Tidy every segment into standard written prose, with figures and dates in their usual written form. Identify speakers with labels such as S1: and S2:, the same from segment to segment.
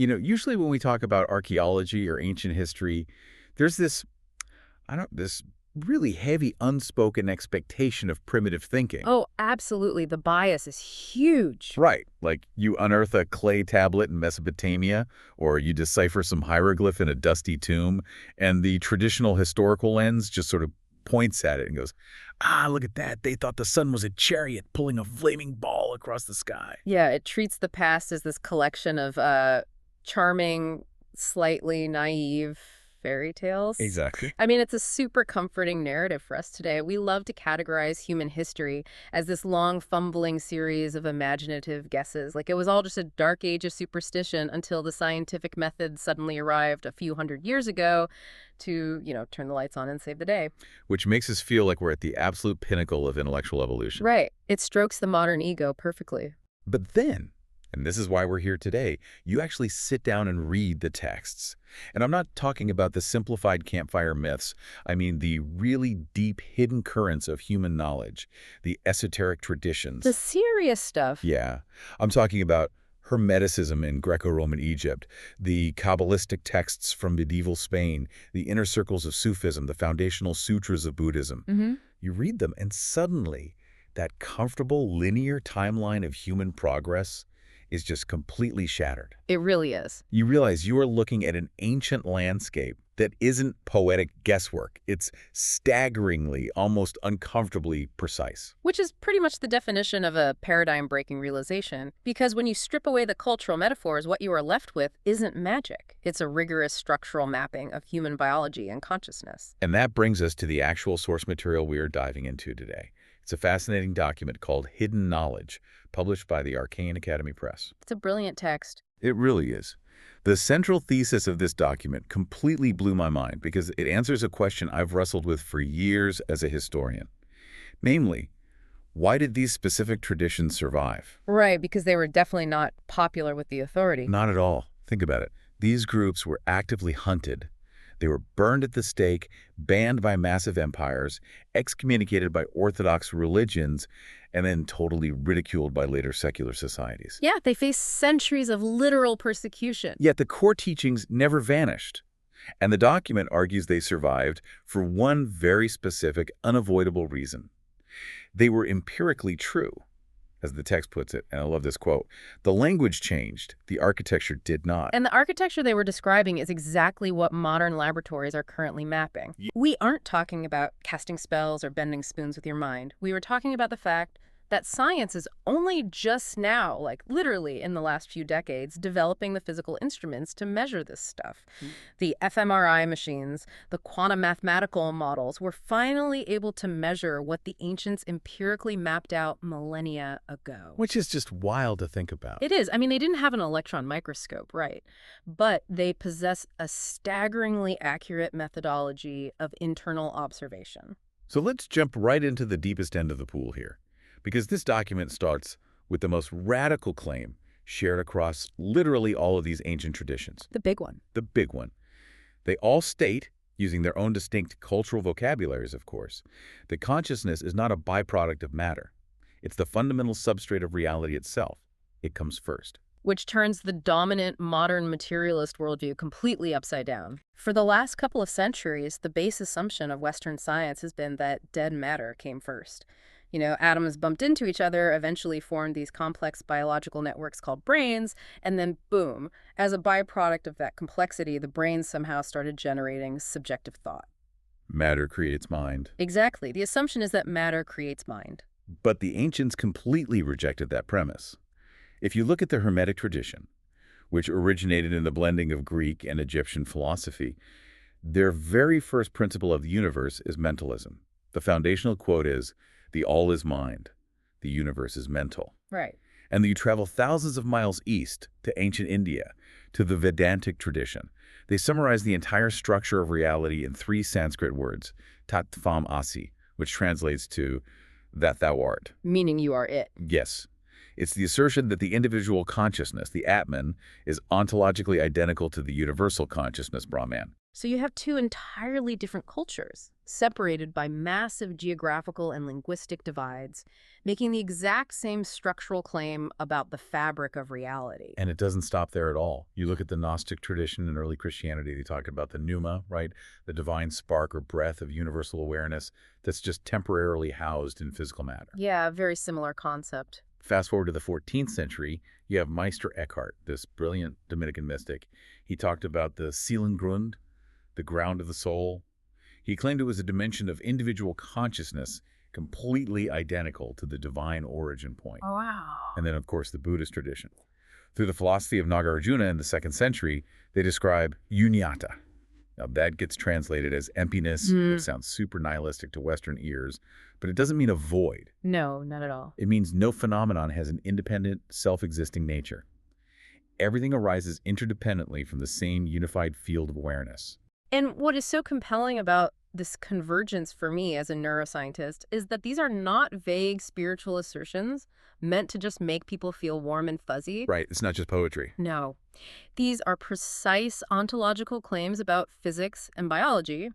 S1: Usually when we talk about archaeology or ancient history, there's this really heavy unspoken expectation of primitive thinking.
S2: Oh, absolutely. The bias is huge.
S1: Right. Like you unearth a clay tablet in Mesopotamia, or you decipher some hieroglyph in a dusty tomb, and the traditional historical lens just sort of points at it and goes, look at that. They thought the sun was a chariot pulling a flaming ball across the sky.
S2: Yeah, it treats the past as this collection of charming, slightly naive fairy tales.
S1: Exactly.
S2: I mean, it's a super comforting narrative for us today. We love to categorize human history as this long, fumbling series of imaginative guesses. Like it was all just a dark age of superstition until the scientific method suddenly arrived a few hundred years ago to, turn the lights on and save the day.
S1: Which makes us feel like we're at the absolute pinnacle of intellectual evolution.
S2: Right. It strokes the modern ego perfectly.
S1: But then, and this is why we're here today, you actually sit down and read the texts. And I'm not talking about the simplified campfire myths. I mean the really deep hidden currents of human knowledge, the esoteric traditions.
S2: The serious stuff.
S1: Yeah. I'm talking about hermeticism in Greco-Roman Egypt, the Kabbalistic texts from medieval Spain, the inner circles of Sufism, the foundational sutras of Buddhism. You read them, and suddenly that comfortable linear timeline of human progress is just completely shattered.
S2: It really is.
S1: You realize you are looking at an ancient landscape that isn't poetic guesswork. It's staggeringly, almost uncomfortably precise.
S2: Which is pretty much the definition of a paradigm-breaking realization, because when you strip away the cultural metaphors, what you are left with isn't magic. It's a rigorous structural mapping of human biology and consciousness.
S1: And that brings us to the actual source material we are diving into today. It's a fascinating document called Hidden Knowledge, published by the Arcane Academy Press.
S2: It's a brilliant text.
S1: It really is. The central thesis of this document completely blew my mind because it answers a question I've wrestled with for years as a historian. Namely, why did these specific traditions survive?
S2: Right, because they were definitely not popular with the authority.
S1: Not at all. Think about it. These groups were actively hunted. They were burned at the stake, banned by massive empires, excommunicated by orthodox religions, and then totally ridiculed by later secular societies.
S2: Yeah, they faced centuries of literal persecution.
S1: Yet the core teachings never vanished. And the document argues they survived for one very specific, unavoidable reason. They were empirically true, as the text puts it, and I love this quote. The language changed, the architecture did not.
S2: And the architecture they were describing is exactly what modern laboratories are currently mapping. We aren't talking about casting spells or bending spoons with your mind. We were talking about the fact that science is only just now, like literally in the last few decades, developing the physical instruments to measure this stuff. The fMRI machines, the quantum mathematical models were finally able to measure what the ancients empirically mapped out millennia ago.
S1: Which is just wild to think about.
S2: It is. I mean, they didn't have an electron microscope, right? But they possess a staggeringly accurate methodology of internal observation.
S1: So let's jump right into the deepest end of the pool here. Because this document starts with the most radical claim shared across literally all of these ancient traditions.
S2: The big one.
S1: The big one. They all state, using their own distinct cultural vocabularies, of course, that consciousness is not a byproduct of matter. It's the fundamental substrate of reality itself. It comes first.
S2: Which turns the dominant modern materialist worldview completely upside down. For the last couple of centuries, the base assumption of Western science has been that dead matter came first. Atoms bumped into each other, eventually formed these complex biological networks called brains, and then boom, as a byproduct of that complexity, the brain somehow started generating subjective thought.
S1: Matter creates mind.
S2: Exactly. The assumption is that matter creates mind.
S1: But the ancients completely rejected that premise. If you look at the Hermetic tradition, which originated in the blending of Greek and Egyptian philosophy, their very first principle of the universe is mentalism. The foundational quote is, "The all is mind, the universe is mental."
S2: Right.
S1: And you travel thousands of miles east to ancient India, to the Vedantic tradition. They summarize the entire structure of reality in 3 Sanskrit words, tat tvam asi, which translates to that thou art.
S2: Meaning you are it.
S1: Yes. It's the assertion that the individual consciousness, the Atman, is ontologically identical to the universal consciousness, Brahman.
S2: So you have two entirely different cultures, separated by massive geographical and linguistic divides, making the exact same structural claim about the fabric of reality.
S1: And it doesn't stop there at all. You look at the Gnostic tradition in early Christianity, they talk about the pneuma, right? The divine spark or breath of universal awareness that's just temporarily housed in physical matter.
S2: Yeah, very similar concept.
S1: Fast forward to the 14th century, you have Meister Eckhart, this brilliant Dominican mystic. He talked about the Seelengrund, the ground of the soul. He claimed it was a dimension of individual consciousness completely identical to the divine origin point.
S2: Oh, wow.
S1: And then, of course, the Buddhist tradition. Through the philosophy of Nagarjuna in the 2nd century, they describe shunyata. Now, that gets translated as emptiness, which sounds super nihilistic to Western ears, but it doesn't mean a void.
S2: No, not at all.
S1: It means no phenomenon has an independent, self-existing nature. Everything arises interdependently from the same unified field of awareness.
S2: And what is so compelling about this convergence for me as a neuroscientist is that these are not vague spiritual assertions meant to just make people feel warm and fuzzy.
S1: Right, it's not just poetry.
S2: No. These are precise ontological claims about physics and biology,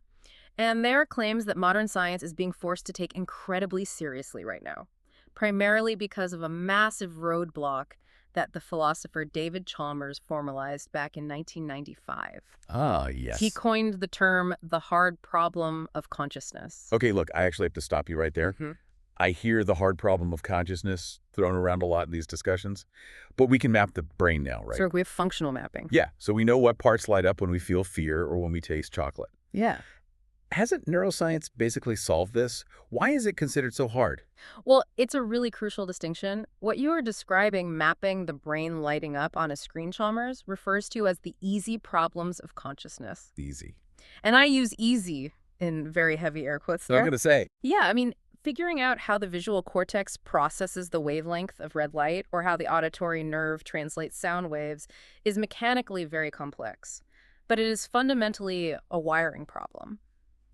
S2: and they are claims that modern science is being forced to take incredibly seriously right now, primarily because of a massive roadblock that the philosopher David Chalmers formalized back in 1995.
S1: Ah, yes.
S2: He coined the term the hard problem of consciousness.
S1: Okay, look, I actually have to stop you right there. I hear the hard problem of consciousness thrown around a lot in these discussions, but we can map the brain now, right?
S2: So we have functional mapping.
S1: Yeah, so we know what parts light up when we feel fear or when we taste chocolate.
S2: Yeah.
S1: Hasn't neuroscience basically solved this? Why is it considered so hard?
S2: Well, it's a really crucial distinction. What you are describing, mapping the brain lighting up on a screen, Chalmers, refers to as the easy problems of consciousness.
S1: Easy.
S2: And I use easy in very heavy air quotes there.
S1: I'm going to say.
S2: Yeah, I mean, figuring out how the visual cortex processes the wavelength of red light or how the auditory nerve translates sound waves is mechanically very complex. But it is fundamentally a wiring problem.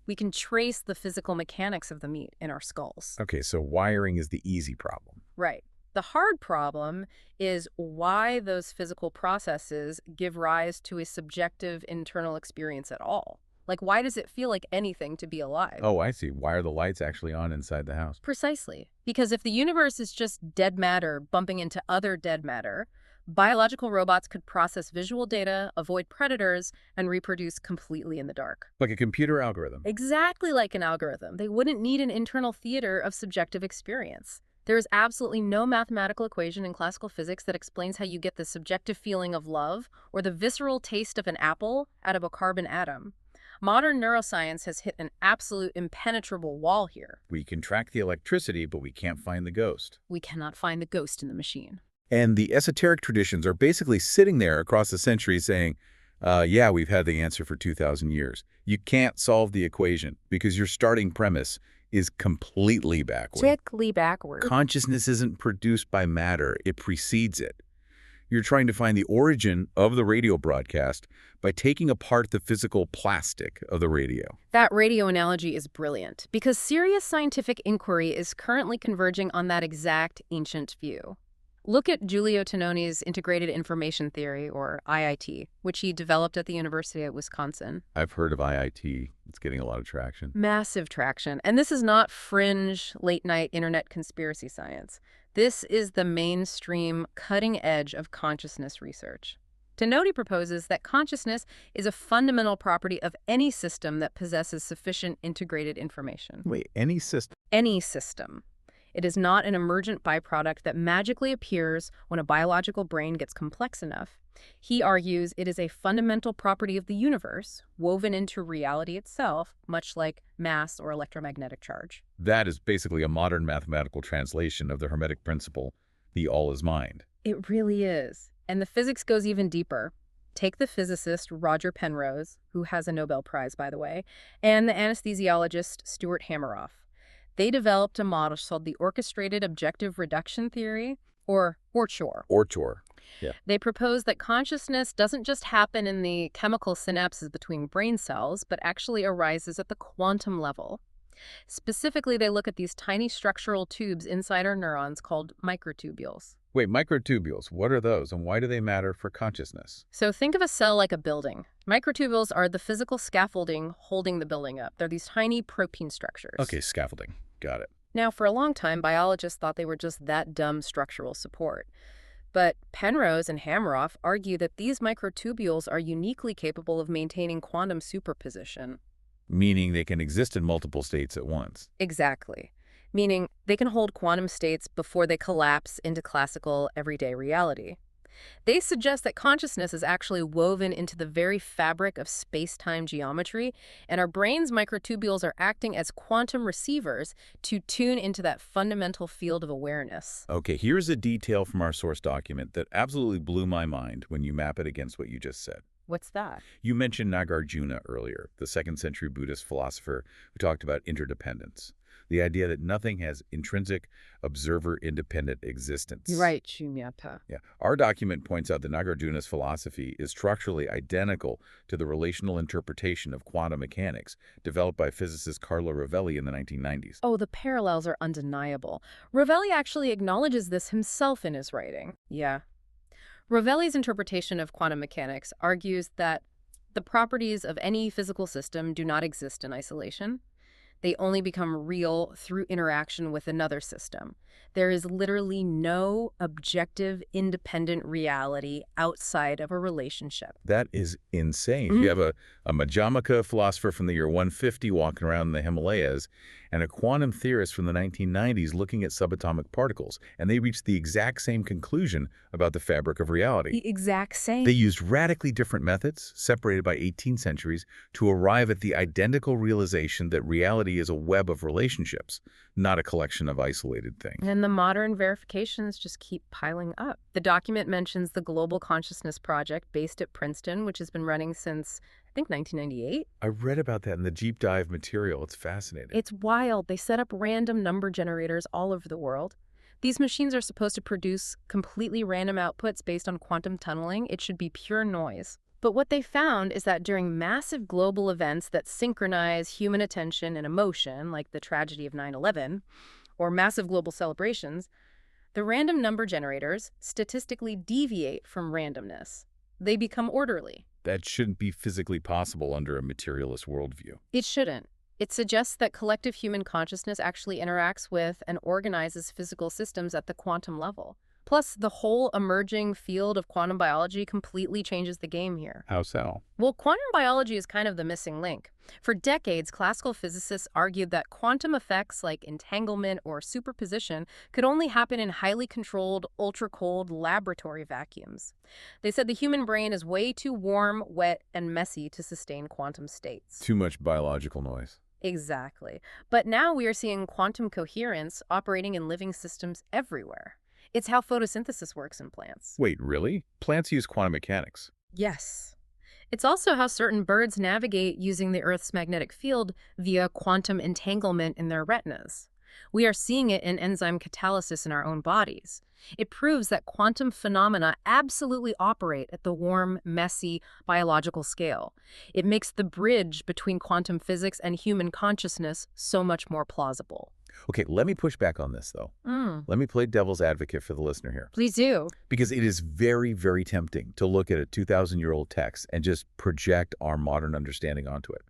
S2: We can trace the physical mechanics of the meat in our skulls.
S1: Okay, so wiring is the easy problem.
S2: Right. The hard problem is why those physical processes give rise to a subjective internal experience at all. Like, why does it feel like anything to be alive?
S1: Oh, I see. Why are the lights actually on inside the house?
S2: Precisely. Because if the universe is just dead matter bumping into other dead matter, biological robots could process visual data, avoid predators, and reproduce completely in the dark.
S1: Like a computer algorithm.
S2: Exactly like an algorithm. They wouldn't need an internal theater of subjective experience. There is absolutely no mathematical equation in classical physics that explains how you get the subjective feeling of love or the visceral taste of an apple out of a carbon atom. Modern neuroscience has hit an absolute impenetrable wall here.
S1: We can track the electricity, but we can't find the ghost.
S2: We cannot find the ghost in the machine.
S1: And the esoteric traditions are basically sitting there across the centuries saying, yeah, we've had the answer for 2,000 years. You can't solve the equation because your starting premise is completely backward.
S2: Strictly backward.
S1: Consciousness isn't produced by matter. It precedes it. You're trying to find the origin of the radio broadcast by taking apart the physical plastic of the radio.
S2: That radio analogy is brilliant because serious scientific inquiry is currently converging on that exact ancient view. Look at Giulio Tononi's Integrated Information Theory, or IIT, which he developed at the University of Wisconsin.
S1: I've heard of IIT. It's getting a lot of traction.
S2: Massive traction. And this is not fringe, late-night internet conspiracy science. This is the mainstream, cutting edge of consciousness research. Tononi proposes that consciousness is a fundamental property of any system that possesses sufficient integrated information.
S1: Wait, any system?
S2: Any system. It is not an emergent byproduct that magically appears when a biological brain gets complex enough. He argues it is a fundamental property of the universe, woven into reality itself, much like mass or electromagnetic charge.
S1: That is basically a modern mathematical translation of the Hermetic principle, the all is mind.
S2: It really is. And the physics goes even deeper. Take the physicist Roger Penrose, who has a Nobel Prize, by the way, and the anesthesiologist Stuart Hameroff. They developed a model called the Orchestrated Objective Reduction Theory, or ORCHOR.
S1: ORCHOR. Yeah.
S2: They propose that consciousness doesn't just happen in the chemical synapses between brain cells, but actually arises at the quantum level. Specifically, they look at these tiny structural tubes inside our neurons called microtubules.
S1: Wait, microtubules, what are those and why do they matter for consciousness?
S2: So think of a cell like a building. Microtubules are the physical scaffolding holding the building up. They're these tiny protein structures.
S1: Okay, scaffolding. Got it.
S2: Now, for a long time, biologists thought they were just that dumb structural support. But Penrose and Hameroff argue that these microtubules are uniquely capable of maintaining quantum superposition.
S1: Meaning they can exist in multiple states at once.
S2: Exactly. Meaning they can hold quantum states before they collapse into classical, everyday reality. They suggest that consciousness is actually woven into the very fabric of space-time geometry, and our brain's microtubules are acting as quantum receivers to tune into that fundamental field of awareness.
S1: Okay, here's a detail from our source document that absolutely blew my mind when you map it against what you just said.
S2: What's that?
S1: You mentioned Nagarjuna earlier, the 2nd century Buddhist philosopher who talked about interdependence. The idea that nothing has intrinsic, observer-independent existence.
S2: Right, Shunyata.
S1: Yeah. Our document points out that Nagarjuna's philosophy is structurally identical to the relational interpretation of quantum mechanics developed by physicist Carlo Rovelli in the 1990s.
S2: Oh, the parallels are undeniable. Rovelli actually acknowledges this himself in his writing. Yeah. Rovelli's interpretation of quantum mechanics argues that the properties of any physical system do not exist in isolation. They only become real through interaction with another system. There is literally no objective, independent reality outside of a relationship.
S1: That is insane. You have a Majamaka philosopher from the year 150 walking around in the Himalayas and a quantum theorist from the 1990s looking at subatomic particles, and they reached the exact same conclusion about the fabric of reality.
S2: The exact same.
S1: They used radically different methods, separated by 18 centuries, to arrive at the identical realization that reality is a web of relationships, not a collection of isolated things.
S2: And the modern verifications just keep piling up. The document mentions the Global Consciousness Project based at Princeton, which has been running since, I think, 1998.
S1: I read about that in the deep dive material. It's fascinating.
S2: It's wild. They set up random number generators all over the world. These machines are supposed to produce completely random outputs based on quantum tunneling. It should be pure noise. But what they found is that during massive global events that synchronize human attention and emotion, like the tragedy of 9/11, or massive global celebrations, the random number generators statistically deviate from randomness. They become orderly.
S1: That shouldn't be physically possible under a materialist worldview.
S2: It shouldn't. It suggests that collective human consciousness actually interacts with and organizes physical systems at the quantum level. Plus, the whole emerging field of quantum biology completely changes the game here.
S1: How so?
S2: Well, quantum biology is kind of the missing link. For decades, classical physicists argued that quantum effects like entanglement or superposition could only happen in highly controlled, ultra-cold laboratory vacuums. They said the human brain is way too warm, wet, and messy to sustain quantum states.
S1: Too much biological noise.
S2: Exactly. But now we are seeing quantum coherence operating in living systems everywhere. It's how photosynthesis works in plants.
S1: Wait, really? Plants use quantum mechanics.
S2: Yes. It's also how certain birds navigate using the Earth's magnetic field via quantum entanglement in their retinas. We are seeing it in enzyme catalysis in our own bodies. It proves that quantum phenomena absolutely operate at the warm, messy, biological scale. It makes the bridge between quantum physics and human consciousness so much more plausible.
S1: Okay, let me push back on this, though. Let me play devil's advocate for the listener here.
S2: Please do.
S1: Because it is very, very tempting to look at a 2,000-year-old text and just project our modern understanding onto it.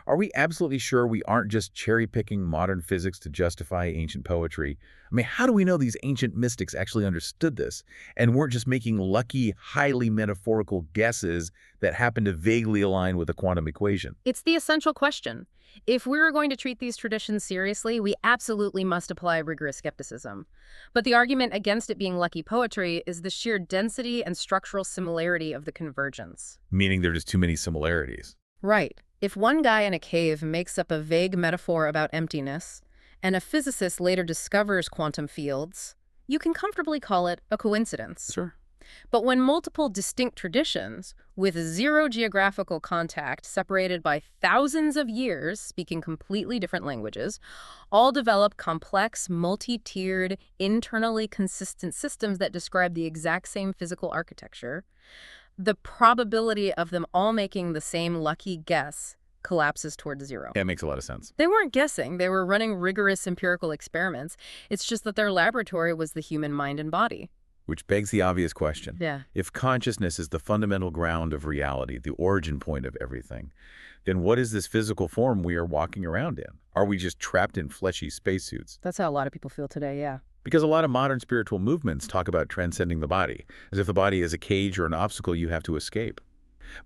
S1: Are we absolutely sure we aren't just cherry-picking modern physics to justify ancient poetry? I mean, how do we know these ancient mystics actually understood this and weren't just making lucky, highly metaphorical guesses that happen to vaguely align with the quantum equation?
S2: It's the essential question. If we were going to treat these traditions seriously, we absolutely must apply rigorous skepticism. But the argument against it being lucky poetry is the sheer density and structural similarity of the convergence.
S1: Meaning there are just too many similarities.
S2: Right. If one guy in a cave makes up a vague metaphor about emptiness, and a physicist later discovers quantum fields, you can comfortably call it a coincidence.
S1: Sure.
S2: But when multiple distinct traditions, with zero geographical contact, separated by thousands of years, speaking completely different languages, all develop complex, multi-tiered, internally consistent systems that describe the exact same physical architecture, the probability of them all making the same lucky guess collapses towards zero.
S1: That makes a lot of sense.
S2: They weren't guessing. They were running rigorous empirical experiments. It's just that their laboratory was the human mind and body.
S1: Which begs the obvious question.
S2: Yeah.
S1: If consciousness is the fundamental ground of reality, the origin point of everything, then what is this physical form we are walking around in? Are we just trapped in fleshy spacesuits?
S2: That's how a lot of people feel today, yeah.
S1: Because a lot of modern spiritual movements talk about transcending the body, as if the body is a cage or an obstacle you have to escape.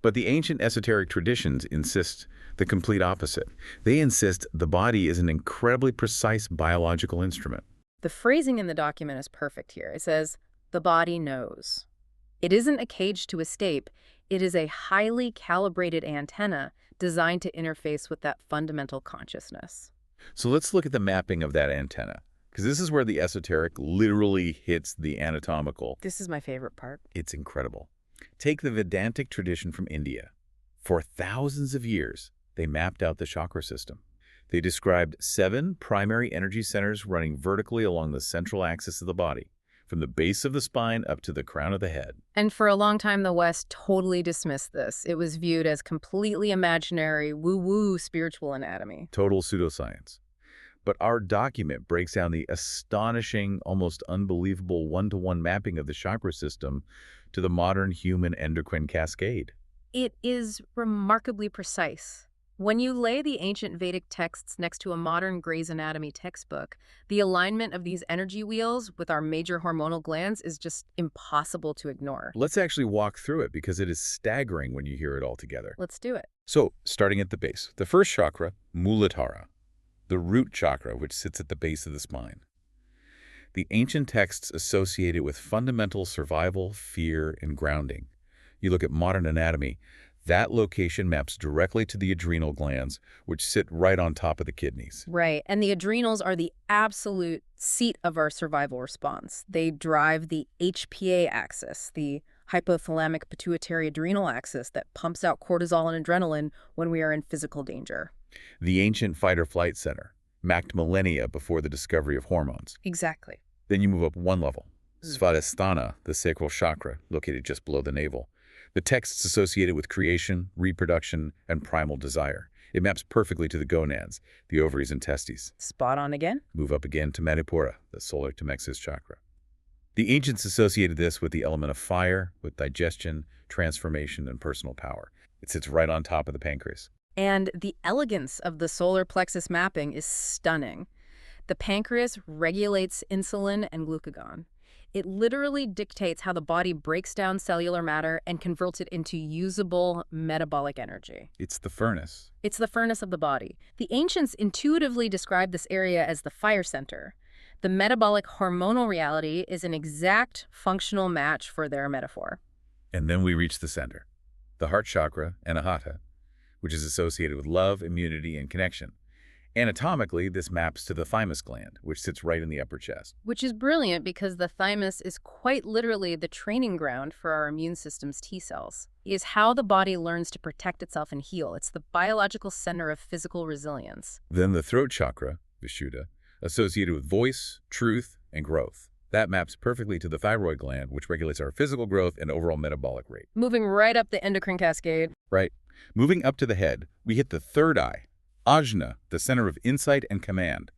S1: But the ancient esoteric traditions insist the complete opposite. They insist the body is an incredibly precise biological instrument.
S2: The phrasing in the document is perfect here. It says, the body knows. It isn't a cage to escape. It is a highly calibrated antenna designed to interface with that fundamental consciousness.
S1: So let's look at the mapping of that antenna, because this is where the esoteric literally hits the anatomical.
S2: This is my favorite part.
S1: It's incredible. Take the Vedantic tradition from India. For thousands of years, they mapped out the chakra system. They described 7 primary energy centers running vertically along the central axis of the body, from the base of the spine up to the crown of the head.
S2: And for a long time, the West totally dismissed this. It was viewed as completely imaginary, woo-woo spiritual anatomy.
S1: Total pseudoscience. But our document breaks down the astonishing, almost unbelievable one-to-one mapping of the chakra system to the modern human endocrine cascade.
S2: It is remarkably precise. When you lay the ancient Vedic texts next to a modern Gray's Anatomy textbook, the alignment of these energy wheels with our major hormonal glands is just impossible to ignore.
S1: Let's actually walk through it because it is staggering when you hear it all together.
S2: Let's do it.
S1: So, starting at the base, the first chakra, Muladhara, the root chakra, which sits at the base of the spine. The ancient texts associate it with fundamental survival, fear, and grounding. You look at modern anatomy, that location maps directly to the adrenal glands, which sit right on top of the kidneys.
S2: Right, and the adrenals are the absolute seat of our survival response. They drive the HPA axis, the hypothalamic pituitary adrenal axis that pumps out cortisol and adrenaline when we are in physical danger.
S1: The ancient fight-or-flight center, mapped millennia before the discovery of hormones.
S2: Exactly.
S1: Then you move up one level. Svadhisthana, the sacral chakra, located just below the navel. The texts associated with creation, reproduction, and primal desire. It maps perfectly to the gonads, the ovaries and testes.
S2: Spot on again.
S1: Move up again to Manipura, the solar temexis chakra. The ancients associated this with the element of fire, with digestion, transformation, and personal power. It sits right on top of the pancreas.
S2: And the elegance of the solar plexus mapping is stunning. The pancreas regulates insulin and glucagon. It literally dictates how the body breaks down cellular matter and converts it into usable metabolic energy.
S1: It's the furnace.
S2: It's the furnace of the body. The ancients intuitively described this area as the fire center. The metabolic hormonal reality is an exact functional match for their metaphor.
S1: And then we reach the center, the heart chakra, Anahata, which is associated with love, immunity, and connection. Anatomically, this maps to the thymus gland, which sits right in the upper chest.
S2: Which is brilliant because the thymus is quite literally the training ground for our immune system's T cells. It is how the body learns to protect itself and heal. It's the biological center of physical resilience.
S1: Then the throat chakra, Vishuddha, associated with voice, truth, and growth. That maps perfectly to the thyroid gland, which regulates our physical growth and overall metabolic rate.
S2: Moving right up the endocrine cascade.
S1: Right. Moving up to the head, we hit the third eye, Ajna, the center of insight and command.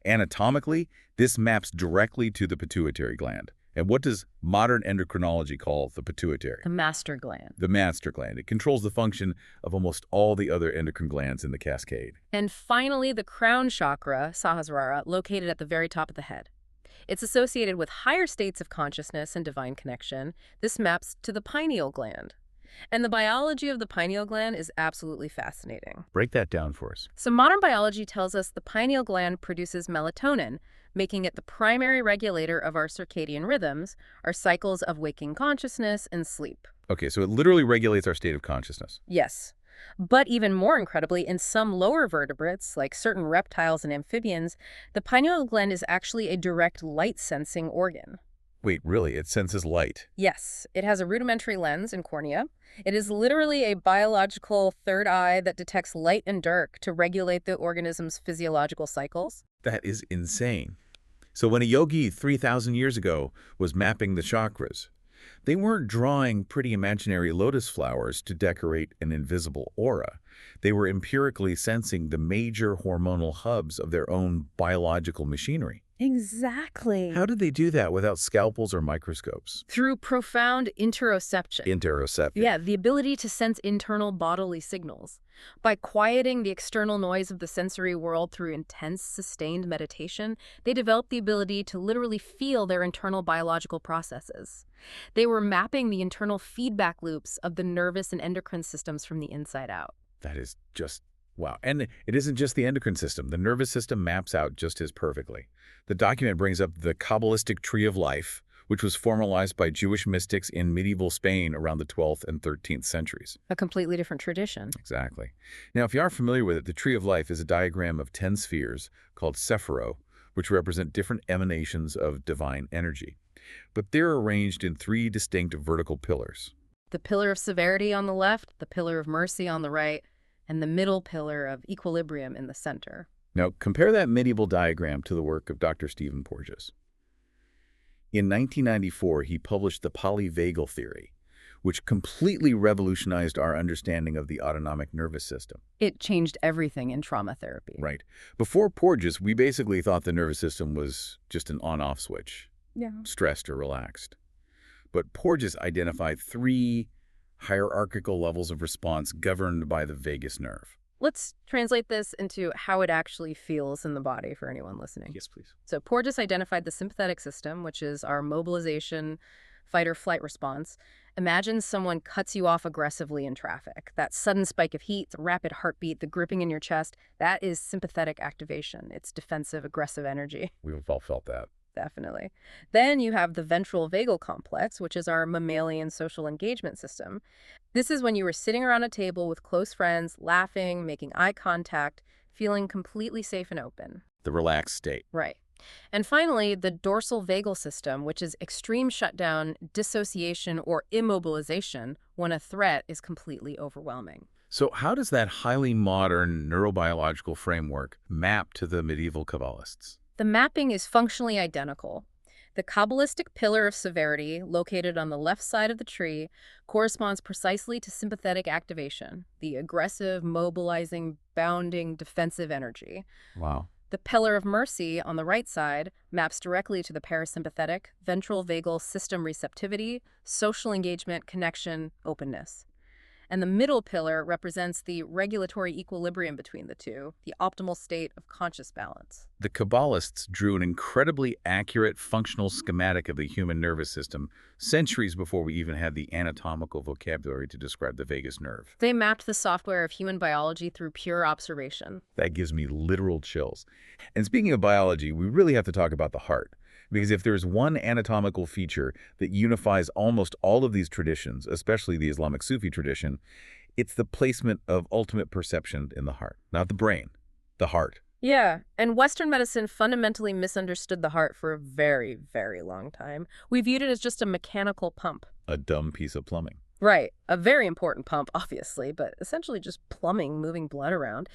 S1: Anatomically, this maps directly to the pituitary gland. And what does modern endocrinology call the pituitary?
S2: The master gland.
S1: The master gland. It controls the function of almost all the other endocrine glands in the cascade.
S2: And finally, the crown chakra, Sahasrara, located at the very top of the head. It's associated with higher states of consciousness and divine connection. This maps to the pineal gland. And the biology of the pineal gland is absolutely fascinating.
S1: Break that down for us.
S2: So modern biology tells us the pineal gland produces melatonin, making it the primary regulator of our circadian rhythms, our cycles of waking consciousness and sleep.
S1: Okay, so it literally regulates our state of consciousness.
S2: Yes. But even more incredibly, in some lower vertebrates, like certain reptiles and amphibians, the pineal gland is actually a direct light-sensing organ.
S1: Wait, really? It senses light?
S2: Yes. It has a rudimentary lens and cornea. It is literally a biological third eye that detects light and dark to regulate the organism's physiological cycles.
S1: That is insane. So when a yogi 3,000 years ago was mapping the chakras, They weren't drawing pretty imaginary lotus flowers to decorate an invisible aura. They were empirically sensing the major hormonal hubs of their own biological machinery.
S2: Exactly.
S1: How did they do that without scalpels or microscopes?
S2: Through profound interoception.
S1: Interoception.
S2: Yeah, the ability to sense internal bodily signals. By quieting the external noise of the sensory world through intense, sustained meditation, they developed the ability to literally feel their internal biological processes. They were mapping the internal feedback loops of the nervous and endocrine systems from the inside out.
S1: That is just, wow. And it isn't just the endocrine system. The nervous system maps out just as perfectly. The document brings up the Kabbalistic tree of life, which was formalized by Jewish mystics in medieval Spain around the 12th and 13th centuries.
S2: A completely different tradition.
S1: Exactly. Now, if you aren't familiar with it, the tree of life is a diagram of 10 spheres called sephiro, which represent different emanations of divine energy. But they're arranged in 3 distinct vertical pillars.
S2: The pillar of severity on the left, the pillar of mercy on the right, and the middle pillar of equilibrium in the center.
S1: Now, compare that medieval diagram to the work of Dr. Stephen Porges. In 1994, he published the polyvagal theory, which completely revolutionized our understanding of the autonomic nervous system.
S2: It changed everything in trauma therapy.
S1: Right. Before Porges, we basically thought the nervous system was just an on-off switch, stressed or relaxed. But Porges identified 3 hierarchical levels of response governed by the vagus nerve.
S2: Let's translate this into how it actually feels in the body for anyone listening.
S1: Yes, please.
S2: So Porges identified the sympathetic system, which is our mobilization, fight or flight response. Imagine someone cuts you off aggressively in traffic. That sudden spike of heat, the rapid heartbeat, the gripping in your chest, that is sympathetic activation. It's defensive, aggressive energy.
S1: We've all felt that.
S2: Definitely. Then you have the ventral vagal complex, which is our mammalian social engagement system. This is when you were sitting around a table with close friends, laughing, making eye contact, feeling completely safe and open.
S1: The relaxed state.
S2: Right. And finally, the dorsal vagal system, which is extreme shutdown, dissociation, or immobilization when a threat is completely overwhelming.
S1: So how does that highly modern neurobiological framework map to the medieval Kabbalists?
S2: The mapping is functionally identical. The Kabbalistic pillar of severity, located on the left side of the tree, corresponds precisely to sympathetic activation, the aggressive, mobilizing, bounding, defensive energy.
S1: Wow.
S2: The pillar of mercy on the right side maps directly to the parasympathetic, ventral vagal system receptivity, social engagement, connection, openness. And the middle pillar represents the regulatory equilibrium between the two, the optimal state of conscious balance.
S1: The Kabbalists drew an incredibly accurate functional schematic of the human nervous system centuries before we even had the anatomical vocabulary to describe the vagus nerve.
S2: They mapped the software of human biology through pure observation.
S1: That gives me literal chills. And speaking of biology, we really have to talk about the heart. Because if there's one anatomical feature that unifies almost all of these traditions, especially the Islamic Sufi tradition, it's the placement of ultimate perception in the heart. Not the brain, the heart.
S2: Yeah, and Western medicine fundamentally misunderstood the heart for a very, very long time. We viewed it as just a mechanical pump.
S1: A dumb piece of plumbing.
S2: Right, a very important pump, obviously, but essentially just plumbing, moving blood around.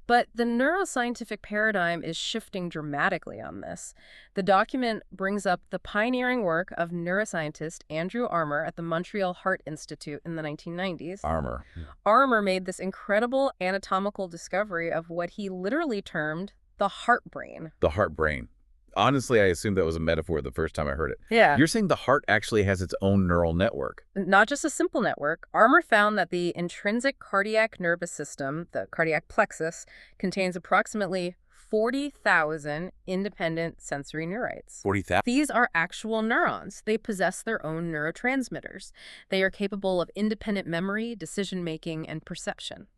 S2: But the neuroscientific paradigm is shifting dramatically on this. The document brings up the pioneering work of neuroscientist Andrew Armour at the Montreal Heart Institute in the 1990s.
S1: Armour.
S2: Armour made this incredible anatomical discovery of what he literally termed the heart brain.
S1: The heart brain. Honestly, I assumed that was a metaphor the first time I heard it.
S2: Yeah.
S1: You're saying the heart actually has its own neural network.
S2: Not just a simple network. Armour found that the intrinsic cardiac nervous system, the cardiac plexus, contains approximately 40,000 independent sensory neurites.
S1: 40,000?
S2: These are actual neurons. They possess their own neurotransmitters. They are capable of independent memory, decision-making, and perception.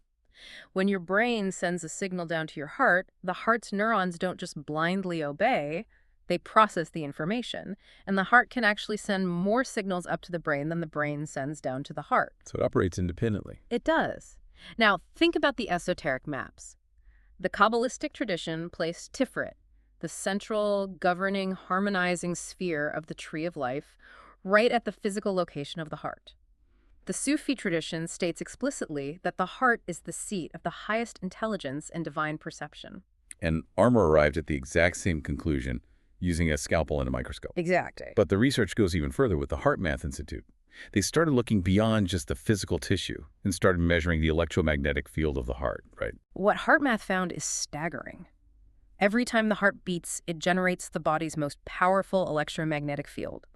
S2: When your brain sends a signal down to your heart, the heart's neurons don't just blindly obey, they process the information, and the heart can actually send more signals up to the brain than the brain sends down to the heart.
S1: So it operates independently.
S2: It does. Now, think about the esoteric maps. The Kabbalistic tradition placed Tiferet, the central, governing, harmonizing sphere of the tree of life, right at the physical location of the heart. The Sufi tradition states explicitly that the heart is the seat of the highest intelligence and divine perception.
S1: And Armour arrived at the exact same conclusion using a scalpel and a microscope.
S2: Exactly.
S1: But the research goes even further with the HeartMath Institute. They started looking beyond just the physical tissue and started measuring the electromagnetic field of the heart, right?
S2: What HeartMath found is staggering. Every time the heart beats, it generates the body's most powerful electromagnetic field.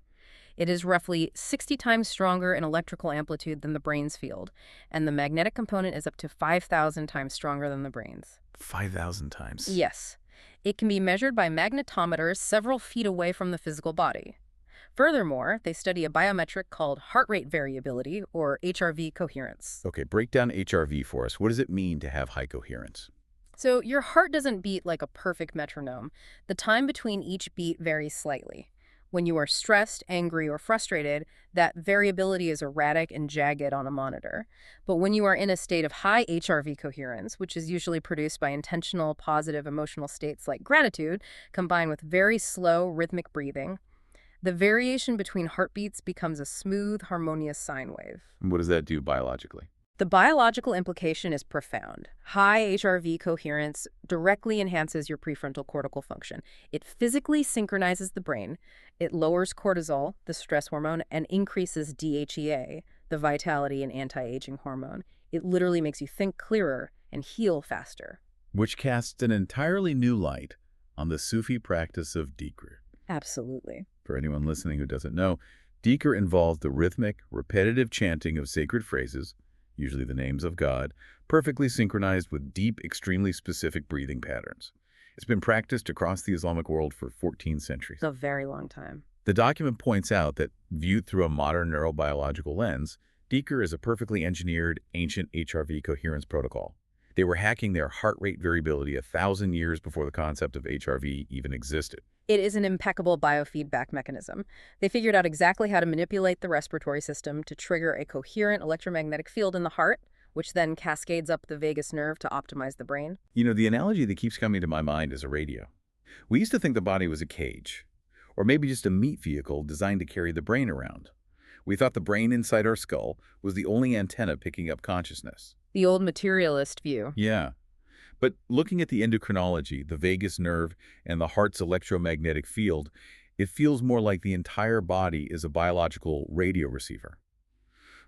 S2: It is roughly 60 times stronger in electrical amplitude than the brain's field, and the magnetic component is up to 5,000 times stronger than the brain's.
S1: 5,000 times.
S2: Yes. It can be measured by magnetometers several feet away from the physical body. Furthermore, they study a biometric called heart rate variability, or HRV coherence.
S1: Okay, break down HRV for us. What does it mean to have high coherence?
S2: So your heart doesn't beat like a perfect metronome. The time between each beat varies slightly. When you are stressed, angry, or frustrated, that variability is erratic and jagged on a monitor. But when you are in a state of high HRV coherence, which is usually produced by intentional, positive emotional states like gratitude, combined with very slow, rhythmic breathing, the variation between heartbeats becomes a smooth, harmonious sine wave.
S1: And what does that do biologically?
S2: The biological implication is profound. High HRV coherence directly enhances your prefrontal cortical function. It physically synchronizes the brain. It lowers cortisol, the stress hormone, and increases DHEA, the vitality and anti-aging hormone. It literally makes you think clearer and heal faster.
S1: Which casts an entirely new light on the Sufi practice of dhikr.
S2: Absolutely.
S1: For anyone listening who doesn't know, dhikr involves the rhythmic, repetitive chanting of sacred phrases, usually the names of God, perfectly synchronized with deep, extremely specific breathing patterns. It's been practiced across the Islamic world for 14 centuries.
S2: It's a very long time.
S1: The document points out that, viewed through a modern neurobiological lens, dhikr is a perfectly engineered, ancient HRV coherence protocol. They were hacking their heart rate variability 1,000 years before the concept of HRV even existed.
S2: It is an impeccable biofeedback mechanism. They figured out exactly how to manipulate the respiratory system to trigger a coherent electromagnetic field in the heart, which then cascades up the vagus nerve to optimize the brain.
S1: You know, the analogy that keeps coming to my mind is a radio. We used to think the body was a cage, or maybe just a meat vehicle designed to carry the brain around. We thought the brain inside our skull was the only antenna picking up consciousness.
S2: The old materialist view.
S1: Yeah. But looking at the endocrinology, the vagus nerve, and the heart's electromagnetic field, it feels more like the entire body is a biological radio receiver.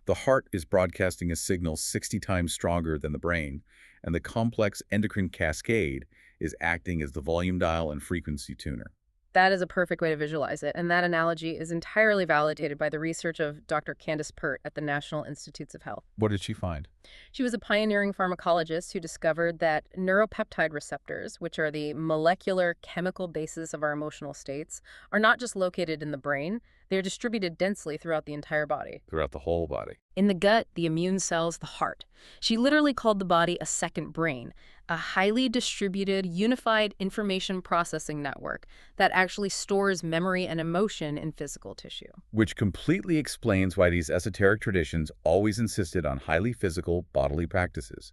S1: The heart is broadcasting a signal 60 times stronger than the brain, and the complex endocrine cascade is acting as the volume dial and frequency tuner.
S2: That is a perfect way to visualize it, and that analogy is entirely validated by the research of Dr. Candace Pert at the National Institutes of Health.
S1: What did she find?
S2: She was a pioneering pharmacologist who discovered that neuropeptide receptors, which are the molecular chemical basis of our emotional states, are not just located in the brain, they're distributed densely throughout the entire body.
S1: Throughout the whole body.
S2: In the gut, the immune cells, the heart. She literally called the body a second brain, a highly distributed, unified information processing network that actually stores memory and emotion in physical tissue.
S1: Which completely explains why these esoteric traditions always insisted on highly physical bodily practices.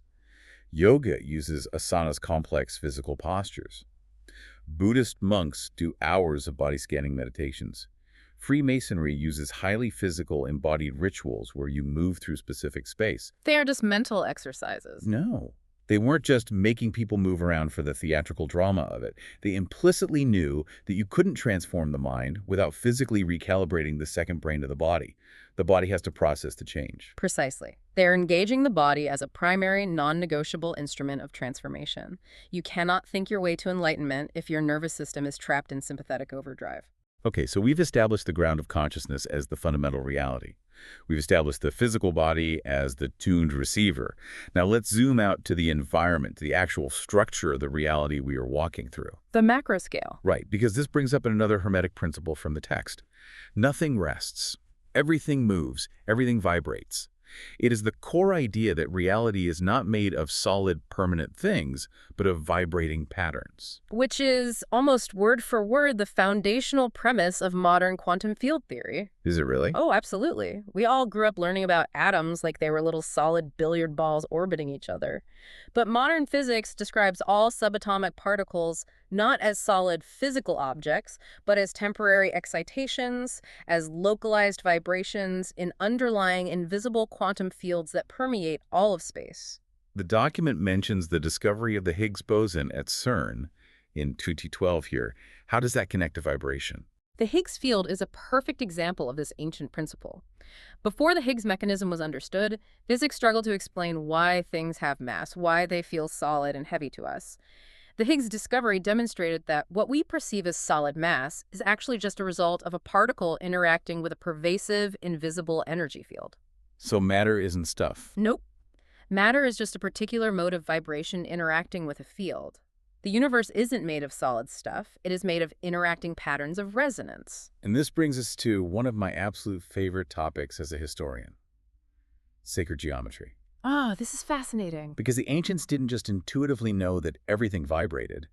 S1: Yoga uses asana's complex physical postures. Buddhist monks do hours of body scanning meditations. Freemasonry uses highly physical embodied rituals where you move through specific space.
S2: They are just mental exercises.
S1: No. They weren't just making people move around for the theatrical drama of it. They implicitly knew that you couldn't transform the mind without physically recalibrating the second brain of the body. The body has to process the change.
S2: Precisely. They're engaging the body as a primary, non-negotiable instrument of transformation. You cannot think your way to enlightenment if your nervous system is trapped in sympathetic overdrive.
S1: Okay, so we've established the ground of consciousness as the fundamental reality. We've established the physical body as the tuned receiver. Now let's zoom out to the environment, the actual structure of the reality we are walking through.
S2: The macro scale.
S1: Right, because this brings up another hermetic principle from the text. Nothing rests. Everything moves. Everything vibrates. It is the core idea that reality is not made of solid, permanent things, but of vibrating patterns.
S2: Which is, almost word for word, the foundational premise of modern quantum field theory.
S1: Is it really?
S2: Oh, absolutely. We all grew up learning about atoms like they were little solid billiard balls orbiting each other. But modern physics describes all subatomic particles not as solid physical objects, but as temporary excitations, as localized vibrations in underlying invisible quantum fields that permeate all of space.
S1: The document mentions the discovery of the Higgs boson at CERN in 2012 here. How does that connect to vibration?
S2: The Higgs field is a perfect example of this ancient principle. Before the Higgs mechanism was understood, physics struggled to explain why things have mass, why they feel solid and heavy to us. The Higgs discovery demonstrated that what we perceive as solid mass is actually just a result of a particle interacting with a pervasive, invisible energy field.
S1: So matter isn't stuff.
S2: Nope. Matter is just a particular mode of vibration interacting with a field. The universe isn't made of solid stuff. It is made of interacting patterns of resonance.
S1: And this brings us to one of my absolute favorite topics as a historian: sacred geometry.
S2: Ah, this is fascinating.
S1: Because the ancients didn't just intuitively know that everything vibrated,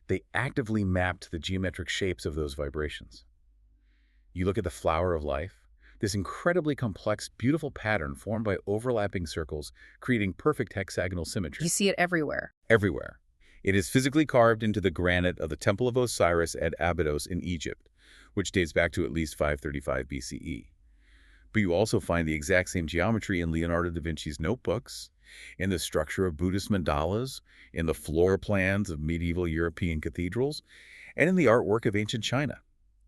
S1: they actively mapped the geometric shapes of those vibrations. You look at the flower of life, this incredibly complex, beautiful pattern formed by overlapping circles, creating perfect hexagonal symmetry.
S2: You see it everywhere.
S1: Everywhere. It is physically carved into the granite of the Temple of Osiris at Abydos in Egypt, which dates back to at least 535 BCE. But you also find the exact same geometry in Leonardo da Vinci's notebooks, in the structure of Buddhist mandalas, in the floor plans of medieval European cathedrals, and in the artwork of ancient China.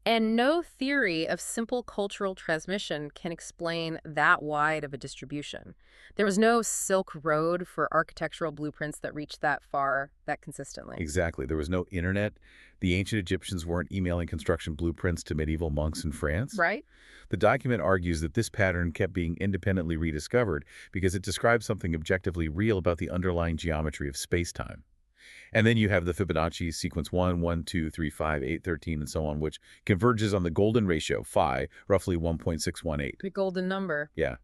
S2: And no theory of simple cultural transmission can explain that wide of a distribution. There was no Silk Road for architectural blueprints that reached that far, that consistently.
S1: Exactly. There was no internet. The ancient Egyptians weren't emailing construction blueprints to medieval monks in France.
S2: Right?
S1: The document argues that this pattern kept being independently rediscovered because it describes something objectively real about the underlying geometry of space-time. And then you have the Fibonacci sequence 1, 1, 2, 3, 5, 8, 13, and so on, which converges on the golden ratio, phi, roughly 1.618.
S2: The golden number.
S1: Yeah.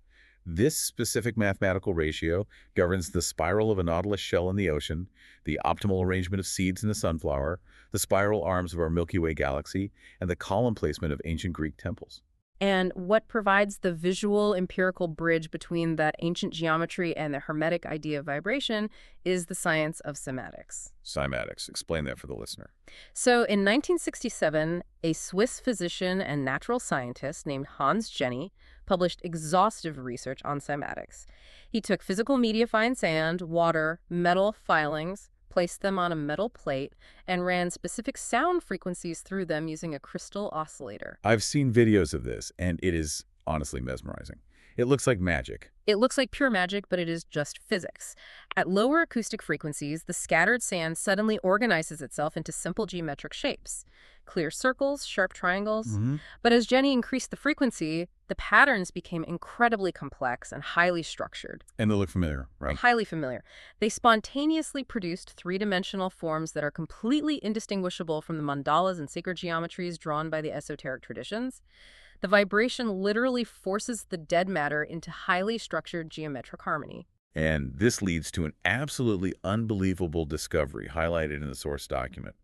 S1: This specific mathematical ratio governs the spiral of a nautilus shell in the ocean, the optimal arrangement of seeds in the sunflower, the spiral arms of our Milky Way galaxy, and the column placement of ancient Greek temples.
S2: And what provides the visual empirical bridge between that ancient geometry and the Hermetic idea of vibration is the science of cymatics.
S1: Cymatics. Explain that for the listener.
S2: So in 1967, a Swiss physician and natural scientist named Hans Jenny published exhaustive research on cymatics. He took physical media, fine sand, water, metal filings, placed them on a metal plate, and ran specific sound frequencies through them using a crystal oscillator.
S1: I've seen videos of this, and it is honestly mesmerizing. It looks like magic.
S2: It looks like pure magic, but it is just physics. At lower acoustic frequencies, the scattered sand suddenly organizes itself into simple geometric shapes. Clear circles, sharp triangles. But as Jenny increased the frequency, the patterns became incredibly complex and highly structured.
S1: And they look familiar, right?
S2: Highly familiar. They spontaneously produced three-dimensional forms that are completely indistinguishable from the mandalas and sacred geometries drawn by the esoteric traditions. The vibration literally forces the dead matter into highly structured geometric harmony.
S1: And this leads to an absolutely unbelievable discovery highlighted in the source document.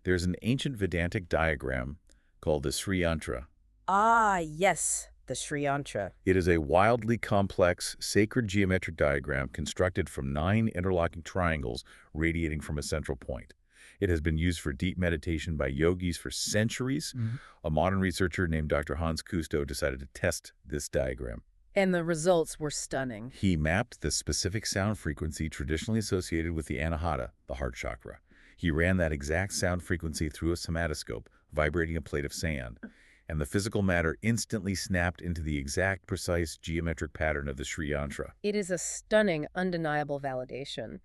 S1: There's an ancient Vedantic diagram called the Sri Yantra.
S2: Ah, yes, the Sri Yantra.
S1: It is a wildly complex, sacred geometric diagram constructed from 9 interlocking triangles radiating from a central point. It has been used for deep meditation by yogis for centuries. A modern researcher named Dr. Hans Cousteau decided to test this diagram.
S2: And the results were stunning.
S1: He mapped the specific sound frequency traditionally associated with the anahata, the heart chakra. He ran that exact sound frequency through a somatoscope, vibrating a plate of sand, and the physical matter instantly snapped into the exact, precise geometric pattern of the Sri Yantra.
S2: It is a stunning, undeniable validation.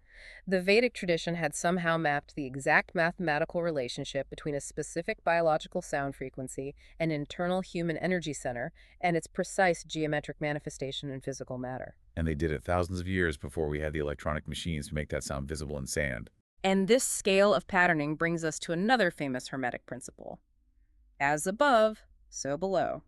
S2: The Vedic tradition had somehow mapped the exact mathematical relationship between a specific biological sound frequency, an internal human energy center, and its precise geometric manifestation in physical matter.
S1: And they did it thousands of years before we had the electronic machines to make that sound visible in sand.
S2: And this scale of patterning brings us to another famous Hermetic principle. As above, so below.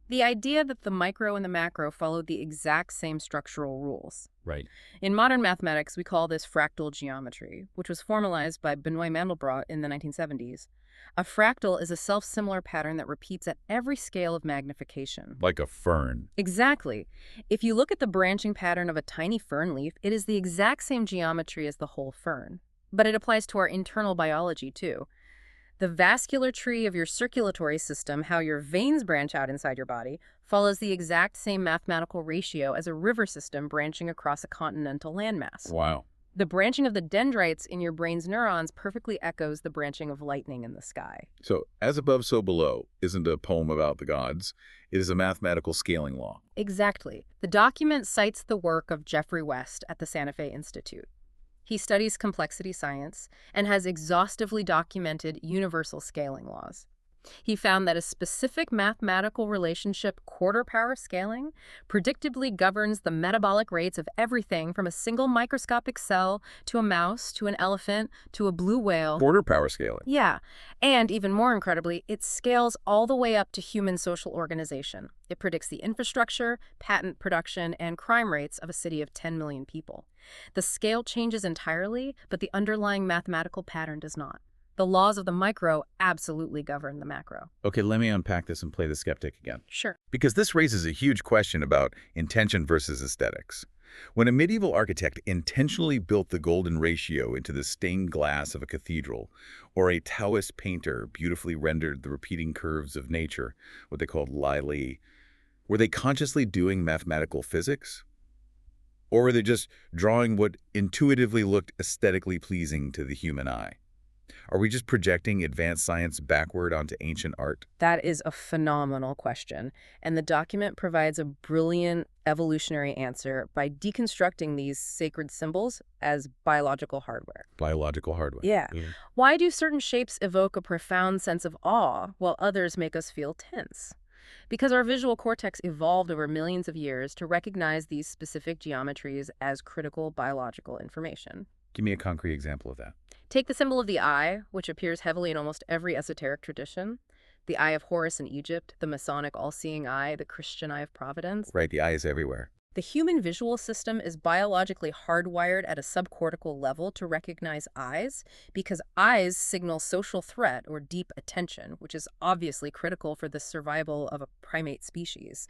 S2: The idea that the micro and the macro followed the exact same structural rules.
S1: Right.
S2: In modern mathematics, we call this fractal geometry, which was formalized by Benoit Mandelbrot in the 1970s. A fractal is a self-similar pattern that repeats at every scale of magnification.
S1: Like a fern.
S2: Exactly. If you look at the branching pattern of a tiny fern leaf, it is the exact same geometry as the whole fern. But it applies to our internal biology, too. The vascular tree of your circulatory system, how your veins branch out inside your body, follows the exact same mathematical ratio as a river system branching across a continental landmass.
S1: Wow.
S2: The branching of the dendrites in your brain's neurons perfectly echoes the branching of lightning in the sky.
S1: So, as above, so below isn't a poem about the gods. It is a mathematical scaling law.
S2: Exactly. The document cites the work of Geoffrey West at the Santa Fe Institute. He studies complexity science and has exhaustively documented universal scaling laws. He found that a specific mathematical relationship, quarter power scaling, predictably governs the metabolic rates of everything from a single microscopic cell to a mouse to an elephant to a blue whale.
S1: Quarter power scaling.
S2: Yeah, and even more incredibly, it scales all the way up to human social organization. It predicts the infrastructure, patent production, and crime rates of a city of 10 million people. The scale changes entirely, but the underlying mathematical pattern does not. The laws of the micro absolutely govern the macro.
S1: Okay, let me unpack this and play the skeptic again.
S2: Sure.
S1: Because this raises a huge question about intention versus aesthetics. When a medieval architect intentionally built the golden ratio into the stained glass of a cathedral, or a Taoist painter beautifully rendered the repeating curves of nature, what they called Lai Li, were they consciously doing mathematical physics? Or were they just drawing what intuitively looked aesthetically pleasing to the human eye? Are we just projecting advanced science backward onto ancient art?
S2: That is a phenomenal question, and the document provides a brilliant evolutionary answer by deconstructing these sacred symbols as biological hardware.
S1: Biological hardware.
S2: Yeah. Why do certain shapes evoke a profound sense of awe while others make us feel tense? Because our visual cortex evolved over millions of years to recognize these specific geometries as critical biological information.
S1: Give me a concrete example of that.
S2: Take the symbol of the eye, which appears heavily in almost every esoteric tradition. The Eye of Horus in Egypt, the Masonic all-seeing eye, the Christian Eye of Providence.
S1: Right, the eye is everywhere.
S2: The human visual system is biologically hardwired at a subcortical level to recognize eyes because eyes signal social threat or deep attention, which is obviously critical for the survival of a primate species.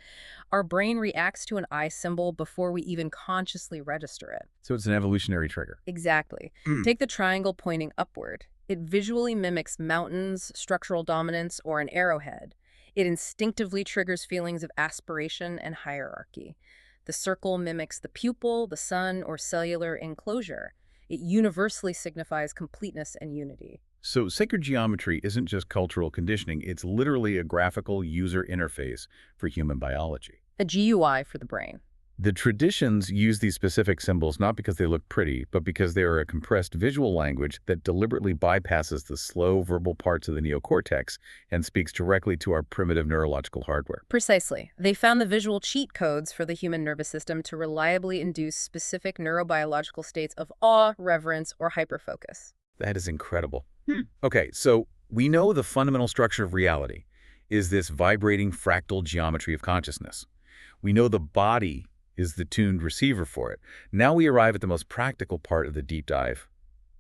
S2: Our brain reacts to an eye symbol before we even consciously register it.
S1: So it's an evolutionary trigger.
S2: Exactly. Take the triangle pointing upward. It visually mimics mountains, structural dominance, or an arrowhead. It instinctively triggers feelings of aspiration and hierarchy. The circle mimics the pupil, the sun, or cellular enclosure. It universally signifies completeness and unity.
S1: So sacred geometry isn't just cultural conditioning, it's literally a graphical user interface for human biology.
S2: A GUI for the brain.
S1: The traditions use these specific symbols not because they look pretty, but because they are a compressed visual language that deliberately bypasses the slow verbal parts of the neocortex and speaks directly to our primitive neurological hardware.
S2: Precisely. They found the visual cheat codes for the human nervous system to reliably induce specific neurobiological states of awe, reverence, or hyperfocus.
S1: That is incredible. Okay, so we know the fundamental structure of reality is this vibrating fractal geometry of consciousness. We know the body is the tuned receiver for it. Now we arrive at the most practical part of the deep dive,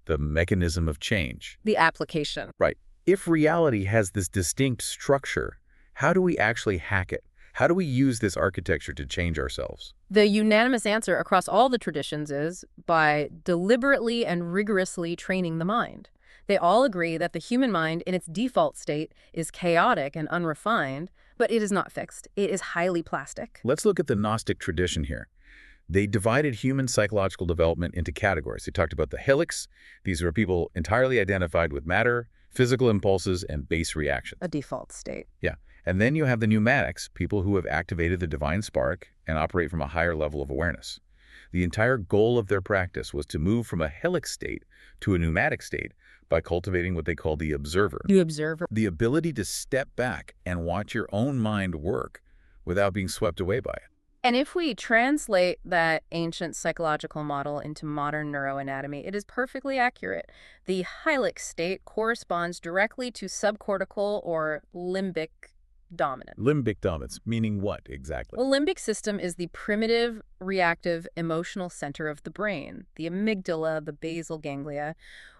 S1: the mechanism of change.
S2: The application.
S1: Right. If reality has this distinct structure, how do we actually hack it? How do we use this architecture to change ourselves?
S2: The unanimous answer across all the traditions is by deliberately and rigorously training the mind. They all agree that the human mind in its default state is chaotic and unrefined, but it is not fixed. It is highly plastic.
S1: Let's look at the Gnostic tradition here. They divided human psychological development into categories. They talked about the helix. These are people entirely identified with matter, physical impulses, and base reactions.
S2: A default state.
S1: Yeah. And then you have the pneumatics, people who have activated the divine spark and operate from a higher level of awareness. The entire goal of their practice was to move from a helix state to a pneumatic state by cultivating what they call the observer.
S2: The observer.
S1: The ability to step back and watch your own mind work without being swept away by it.
S2: And if we translate that ancient psychological model into modern neuroanatomy, it is perfectly accurate. The helix state corresponds directly to subcortical or limbic dominance.
S1: Limbic dominance, meaning what exactly?
S2: Well, limbic system is the primitive, reactive, emotional center of the brain, the amygdala, the basal ganglia.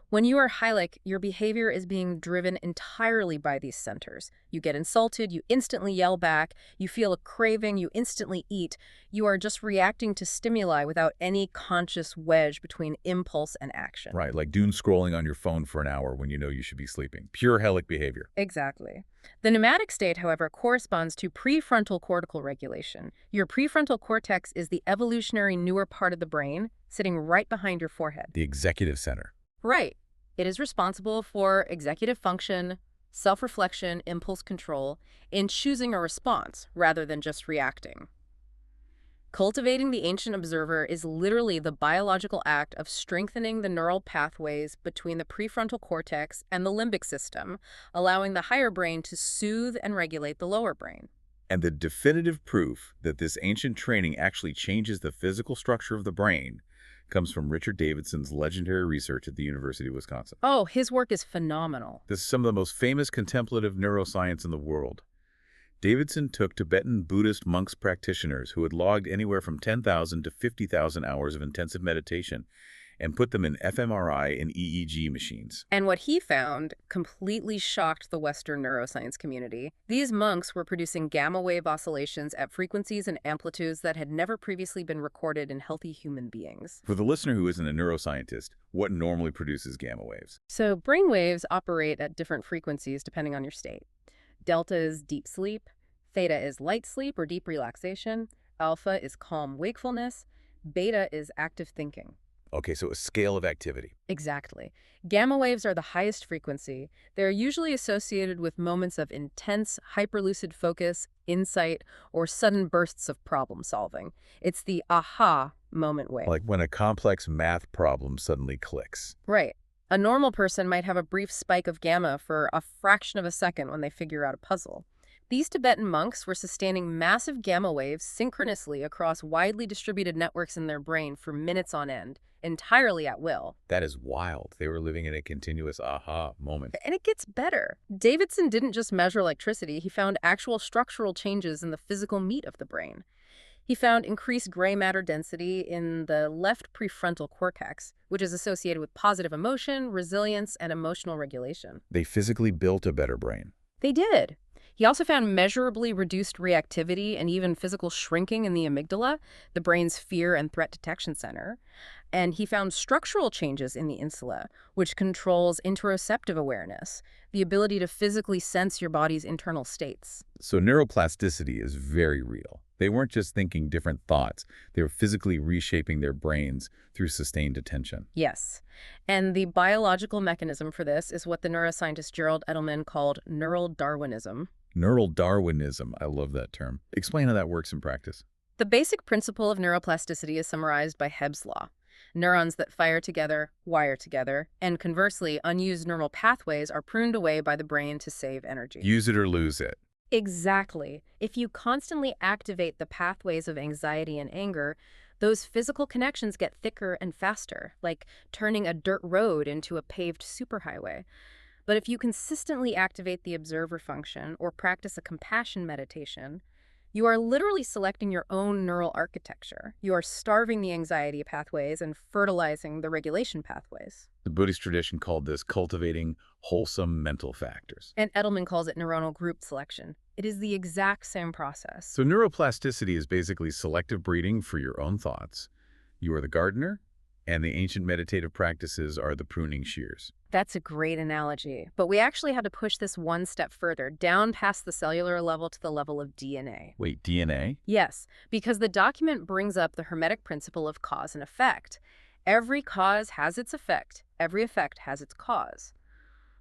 S2: When you are hylic, your behavior is being driven entirely by these centers. You get insulted, you instantly yell back, you feel a craving, you instantly eat. You are just reacting to stimuli without any conscious wedge between impulse and action.
S1: Right, like doom scrolling on your phone for an hour when you know you should be sleeping. Pure hellic behavior.
S2: Exactly. The pneumatic state, however, corresponds to prefrontal cortical regulation. Your prefrontal cortex is the evolutionary newer part of the brain, sitting right behind your forehead.
S1: The executive center.
S2: Right. It is responsible for executive function, self-reflection, impulse control, in choosing a response rather than just reacting. Cultivating the ancient observer is literally the biological act of strengthening the neural pathways between the prefrontal cortex and the limbic system, allowing the higher brain to soothe and regulate the lower brain.
S1: And the definitive proof that this ancient training actually changes the physical structure of the brain comes from Richard Davidson's legendary research at the University of Wisconsin.
S2: Oh, his work is phenomenal.
S1: This is some of the most famous contemplative neuroscience in the world. Davidson took Tibetan Buddhist monks practitioners who had logged anywhere from 10,000 to 50,000 hours of intensive meditation and put them in fMRI and EEG machines.
S2: And what he found completely shocked the Western neuroscience community. These monks were producing gamma wave oscillations at frequencies and amplitudes that had never previously been recorded in healthy human beings.
S1: For the listener who isn't a neuroscientist, what normally produces gamma waves?
S2: So brain waves operate at different frequencies depending on your state. Delta is deep sleep, theta is light sleep or deep relaxation, alpha is calm wakefulness, beta is active thinking.
S1: Okay, so a scale of activity.
S2: Exactly. Gamma waves are the highest frequency. They're usually associated with moments of intense, hyperlucid focus, insight, or sudden bursts of problem solving. It's the aha moment wave.
S1: Like when a complex math problem suddenly clicks.
S2: Right. A normal person might have a brief spike of gamma for a fraction of a second when they figure out a puzzle. These Tibetan monks were sustaining massive gamma waves synchronously across widely distributed networks in their brain for minutes on end, entirely at will.
S1: That is wild. They were living in a continuous aha moment.
S2: And it gets better. Davidson didn't just measure electricity, he found actual structural changes in the physical meat of the brain. He found increased gray matter density in the left prefrontal cortex, which is associated with positive emotion, resilience, and emotional regulation.
S1: They physically built a better brain.
S2: They did. He also found measurably reduced reactivity and even physical shrinking in the amygdala, the brain's fear and threat detection center. And he found structural changes in the insula, which controls interoceptive awareness, the ability to physically sense your body's internal states.
S1: So neuroplasticity is very real. They weren't just thinking different thoughts. They were physically reshaping their brains through sustained attention.
S2: Yes. And the biological mechanism for this is what the neuroscientist Gerald Edelman called neural Darwinism.
S1: Neural Darwinism. I love that term. Explain how that works in practice.
S2: The basic principle of neuroplasticity is summarized by Hebb's law. Neurons that fire together wire together, and conversely, unused neural pathways are pruned away by the brain to save energy.
S1: Use it or lose it.
S2: Exactly. If you constantly activate the pathways of anxiety and anger, those physical connections get thicker and faster, like turning a dirt road into a paved superhighway. But if you consistently activate the observer function or practice a compassion meditation, you are literally selecting your own neural architecture. You are starving the anxiety pathways and fertilizing the regulation pathways.
S1: The Buddhist tradition called this cultivating wholesome mental factors.
S2: And Edelman calls it neuronal group selection. It is the exact same process.
S1: So neuroplasticity is basically selective breeding for your own thoughts. You are the gardener, and the ancient meditative practices are the pruning shears.
S2: That's a great analogy. But we actually had to push this one step further, down past the cellular level to the level of DNA.
S1: Wait, DNA?
S2: Yes, because the document brings up the hermetic principle of cause and effect. Every cause has its effect. Every effect has its cause.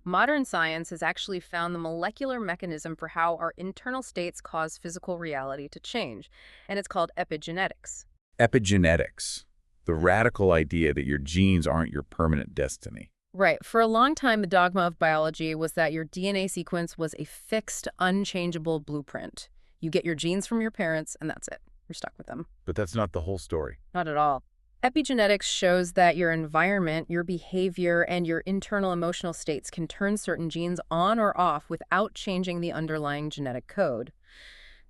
S2: Modern science has actually found the molecular mechanism for how our internal states cause physical reality to change, and it's called epigenetics.
S1: Epigenetics. The radical idea that your genes aren't your permanent destiny.
S2: Right. For a long time, the dogma of biology was that your DNA sequence was a fixed, unchangeable blueprint. You get your genes from your parents, and that's it. You're stuck with them.
S1: But that's not the whole story.
S2: Not at all. Epigenetics shows that your environment, your behavior, and your internal emotional states can turn certain genes on or off without changing the underlying genetic code.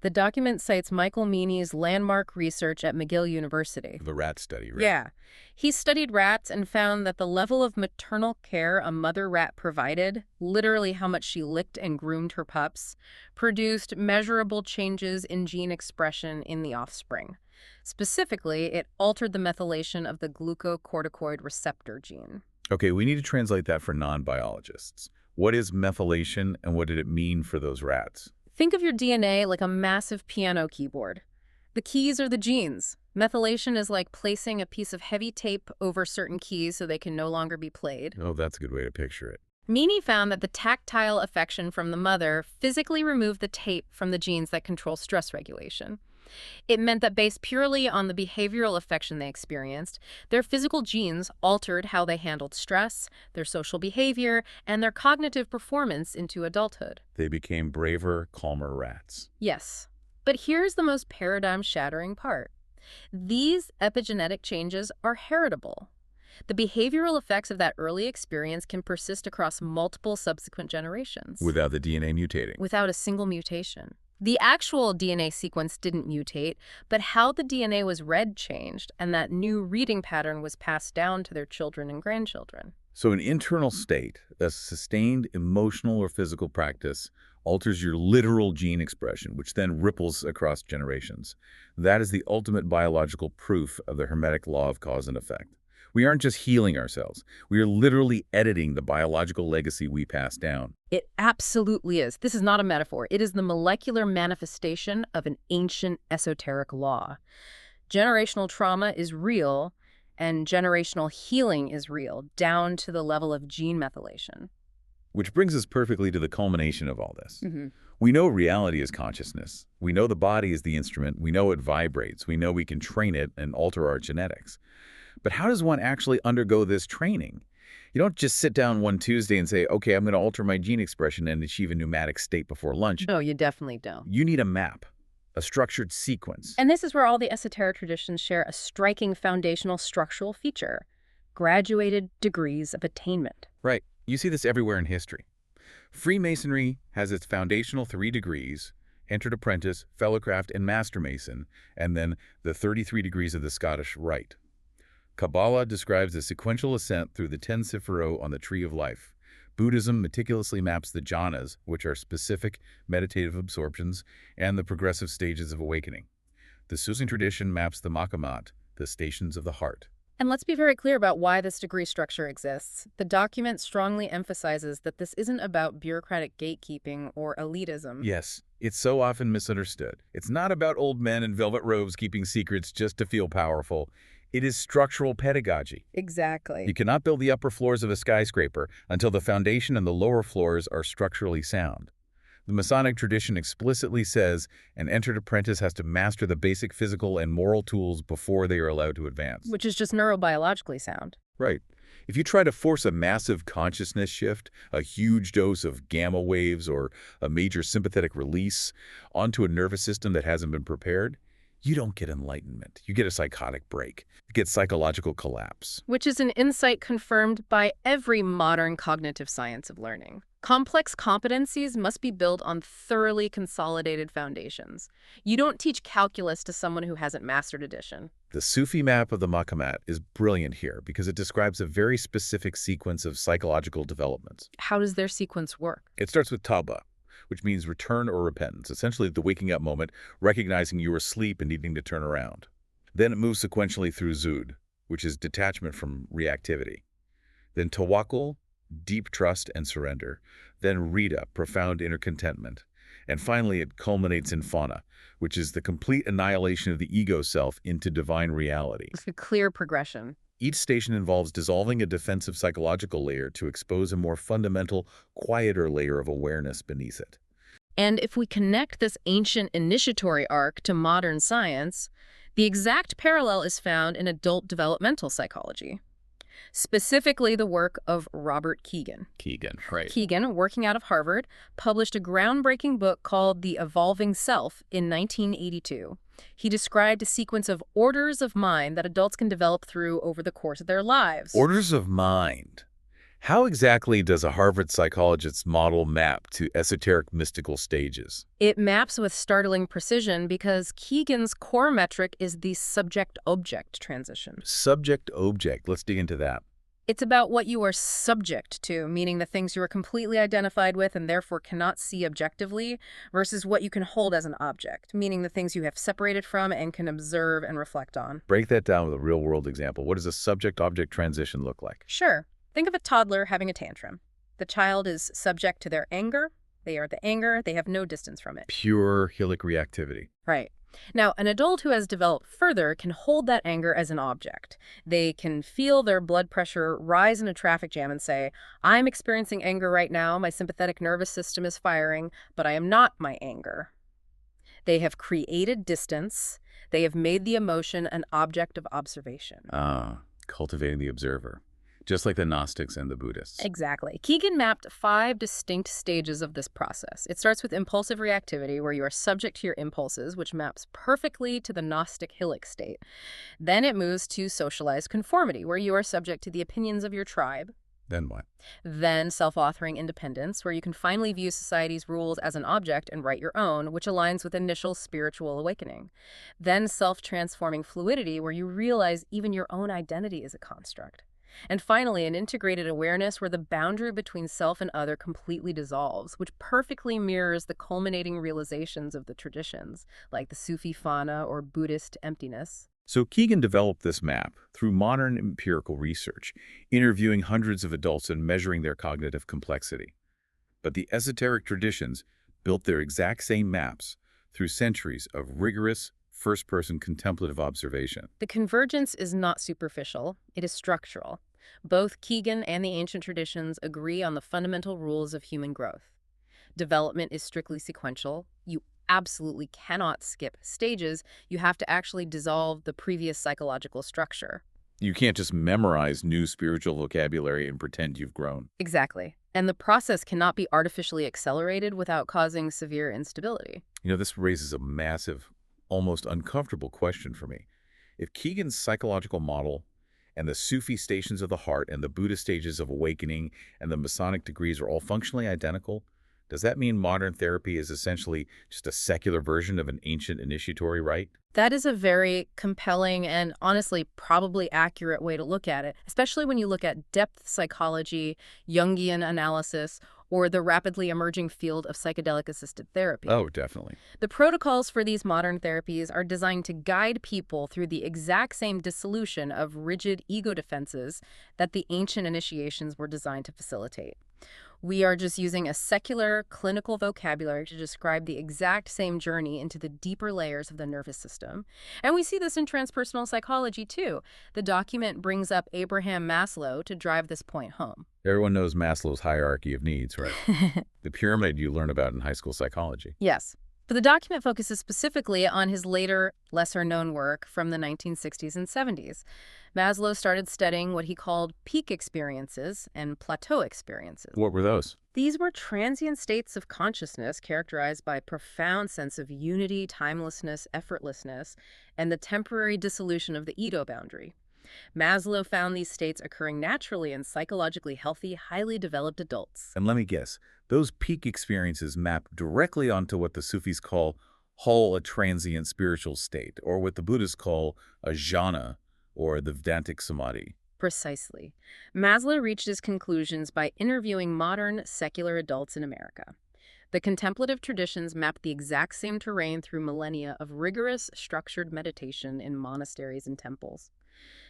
S2: The document cites Michael Meany's landmark research at McGill University.
S1: The rat study, right?
S2: Yeah. He studied rats and found that the level of maternal care a mother rat provided, literally how much she licked and groomed her pups, produced measurable changes in gene expression in the offspring. Specifically, it altered the methylation of the glucocorticoid receptor gene.
S1: Okay, we need to translate that for non-biologists. What is methylation, and what did it mean for those rats?
S2: Think of your DNA like a massive piano keyboard. The keys are the genes. Methylation is like placing a piece of heavy tape over certain keys so they can no longer be played.
S1: Oh, that's a good way to picture it.
S2: Meany found that the tactile affection from the mother physically removed the tape from the genes that control stress regulation. It meant that based purely on the behavioral affection they experienced, their physical genes altered how they handled stress, their social behavior, and their cognitive performance into adulthood.
S1: They became braver, calmer rats.
S2: Yes. But here's the most paradigm-shattering part. These epigenetic changes are heritable. The behavioral effects of that early experience can persist across multiple subsequent generations.
S1: Without the DNA mutating.
S2: Without a single mutation. The actual DNA sequence didn't mutate, but how the DNA was read changed, and that new reading pattern was passed down to their children and grandchildren.
S1: So an internal state, a sustained emotional or physical practice, alters your literal gene expression, which then ripples across generations. That is the ultimate biological proof of the Hermetic law of cause and effect. We aren't just healing ourselves. We are literally editing the biological legacy we pass down.
S2: It absolutely is. This is not a metaphor. It is the molecular manifestation of an ancient esoteric law. Generational trauma is real, and generational healing is real, down to the level of gene methylation.
S1: Which brings us perfectly to the culmination of all this. We know reality is consciousness. We know the body is the instrument. We know it vibrates. We know we can train it and alter our genetics. But how does one actually undergo this training? You don't just sit down one Tuesday and say, okay, I'm going to alter my gene expression and achieve a pneumatic state before lunch.
S2: No, you definitely don't.
S1: You need a map, a structured sequence.
S2: And this is where all the esoteric traditions share a striking foundational structural feature: graduated degrees of attainment.
S1: Right. You see this everywhere in history. Freemasonry has its foundational 3 degrees: entered apprentice, fellowcraft, and master mason, and then the 33 degrees of the Scottish Rite. Kabbalah describes the sequential ascent through the 10 Sephirot on the Tree of Life. Buddhism meticulously maps the jhanas, which are specific meditative absorptions, and the progressive stages of awakening. The Sufi tradition maps the maqamat, the stations of the heart.
S2: And let's be very clear about why this degree structure exists. The document strongly emphasizes that this isn't about bureaucratic gatekeeping or elitism.
S1: Yes, it's so often misunderstood. It's not about old men in velvet robes keeping secrets just to feel powerful. It is structural pedagogy.
S2: Exactly.
S1: You cannot build the upper floors of a skyscraper until the foundation and the lower floors are structurally sound. The Masonic tradition explicitly says an entered apprentice has to master the basic physical and moral tools before they are allowed to advance.
S2: Which is just neurobiologically sound.
S1: Right. If you try to force a massive consciousness shift, a huge dose of gamma waves, or a major sympathetic release onto a nervous system that hasn't been prepared, you don't get enlightenment. You get a psychotic break. You get psychological collapse.
S2: Which is an insight confirmed by every modern cognitive science of learning. Complex competencies must be built on thoroughly consolidated foundations. You don't teach calculus to someone who hasn't mastered addition.
S1: The Sufi map of the maqamat is brilliant here because it describes a very specific sequence of psychological developments.
S2: How does their sequence work?
S1: It starts with tawbah, which means return or repentance, essentially the waking up moment, recognizing you were asleep and needing to turn around. Then it moves sequentially through zud, which is detachment from reactivity. Then tawakkul, deep trust and surrender. Then rida, profound inner contentment. And finally, it culminates in fauna, which is the complete annihilation of the ego self into divine reality.
S2: It's a clear progression.
S1: Each station involves dissolving a defensive psychological layer to expose a more fundamental, quieter layer of awareness beneath it.
S2: And if we connect this ancient initiatory arc to modern science, the exact parallel is found in adult developmental psychology. Specifically the work of Robert Kegan.
S1: Right.
S2: Kegan, working out of Harvard, published a groundbreaking book called The Evolving Self in 1982. He described a sequence of orders of mind that adults can develop through over the course of their lives.
S1: Orders of mind. How exactly does a Harvard psychologist's model map to esoteric mystical stages?
S2: It maps with startling precision because Kegan's core metric is the subject-object transition.
S1: Subject-object. Let's dig into that.
S2: It's about what you are subject to, meaning the things you are completely identified with and therefore cannot see objectively, versus what you can hold as an object, meaning the things you have separated from and can observe and reflect on.
S1: Break that down with a real-world example. What does a subject-object transition look like?
S2: Sure. Think of a toddler having a tantrum. The child is subject to their anger. They are the anger. They have no distance from it.
S1: Pure helic reactivity.
S2: Right. Now, an adult who has developed further can hold that anger as an object. They can feel their blood pressure rise in a traffic jam and say, I'm experiencing anger right now, my sympathetic nervous system is firing, but I am not my anger. They have created distance. They have made the emotion an object of observation.
S1: Cultivating the observer. Just like the Gnostics and the Buddhists.
S2: Exactly. Keegan mapped 5 distinct stages of this process. It starts with impulsive reactivity, where you are subject to your impulses, which maps perfectly to the Gnostic Hillock state. Then it moves to socialized conformity, where you are subject to the opinions of your tribe.
S1: Then what?
S2: Then self-authoring independence, where you can finally view society's rules as an object and write your own, which aligns with initial spiritual awakening. Then self-transforming fluidity, where you realize even your own identity is a construct. And finally, an integrated awareness where the boundary between self and other completely dissolves, which perfectly mirrors the culminating realizations of the traditions, like the Sufi fana or Buddhist emptiness.
S1: So Keegan developed this map through modern empirical research, interviewing hundreds of adults and measuring their cognitive complexity. But the esoteric traditions built their exact same maps through centuries of rigorous, first-person contemplative observation.
S2: The convergence is not superficial, it is structural. Both Keegan and the ancient traditions agree on the fundamental rules of human growth. Development is strictly sequential. You absolutely cannot skip stages. You have to actually dissolve the previous psychological structure.
S1: You can't just memorize new spiritual vocabulary and pretend you've grown.
S2: Exactly. And the process cannot be artificially accelerated without causing severe instability.
S1: This raises a massive, almost uncomfortable question for me. If Keegan's psychological model and the Sufi stations of the heart and the Buddhist stages of awakening and the Masonic degrees are all functionally identical, does that mean modern therapy is essentially just a secular version of an ancient initiatory rite?
S2: That is a very compelling and honestly probably accurate way to look at it, especially when you look at depth psychology, Jungian analysis, or the rapidly emerging field of psychedelic-assisted therapy.
S1: Oh, definitely.
S2: The protocols for these modern therapies are designed to guide people through the exact same dissolution of rigid ego defenses that the ancient initiations were designed to facilitate. We are just using a secular, clinical vocabulary to describe the exact same journey into the deeper layers of the nervous system. And we see this in transpersonal psychology, too. The document brings up Abraham Maslow to drive this point home.
S1: Everyone knows Maslow's hierarchy of needs, right? The pyramid you learn about in high school psychology.
S2: Yes. But the document focuses specifically on his later, lesser-known work from the 1960s and 70s. Maslow started studying what he called peak experiences and plateau experiences.
S1: What were those?
S2: These were transient states of consciousness characterized by a profound sense of unity, timelessness, effortlessness, and the temporary dissolution of the ego boundary. Maslow found these states occurring naturally in psychologically healthy, highly developed adults.
S1: And let me guess, those peak experiences map directly onto what the Sufis call a transient spiritual state, or what the Buddhists call a jhana, or the Vedantic samadhi.
S2: Precisely. Maslow reached his conclusions by interviewing modern, secular adults in America. The contemplative traditions mapped the exact same terrain through millennia of rigorous, structured meditation in monasteries and temples.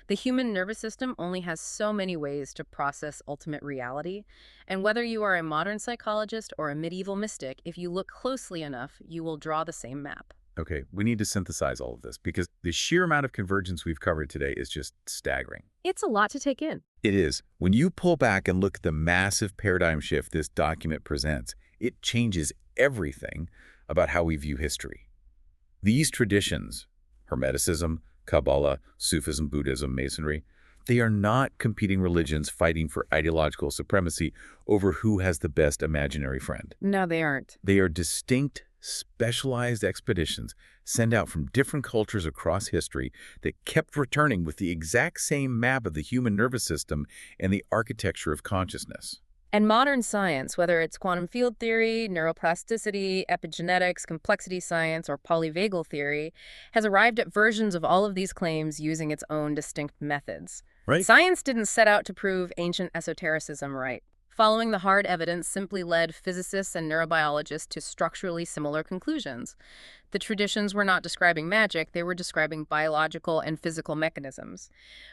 S2: The human nervous system only has so many ways to process ultimate reality, and whether you are a modern psychologist or a medieval mystic, if you look closely enough, you will draw the same map.
S1: Okay, we need to synthesize all of this because the sheer amount of convergence we've covered today is just staggering.
S2: It's a lot to take in.
S1: It is. When you pull back and look at the massive paradigm shift this document presents, it changes everything about how we view history. These traditions, hermeticism, Kabbalah, Sufism, Buddhism, Masonry, they are not competing religions fighting for ideological supremacy over who has the best imaginary friend.
S2: No, they aren't.
S1: They are distinct, specialized expeditions sent out from different cultures across history that kept returning with the exact same map of the human nervous system and the architecture of consciousness.
S2: And modern science, whether it's quantum field theory, neuroplasticity, epigenetics, complexity science, or polyvagal theory, has arrived at versions of all of these claims using its own distinct methods.
S1: Right.
S2: Science didn't set out to prove ancient esotericism right. Following the hard evidence simply led physicists and neurobiologists to structurally similar conclusions. The traditions were not describing magic, they were describing biological and physical mechanisms.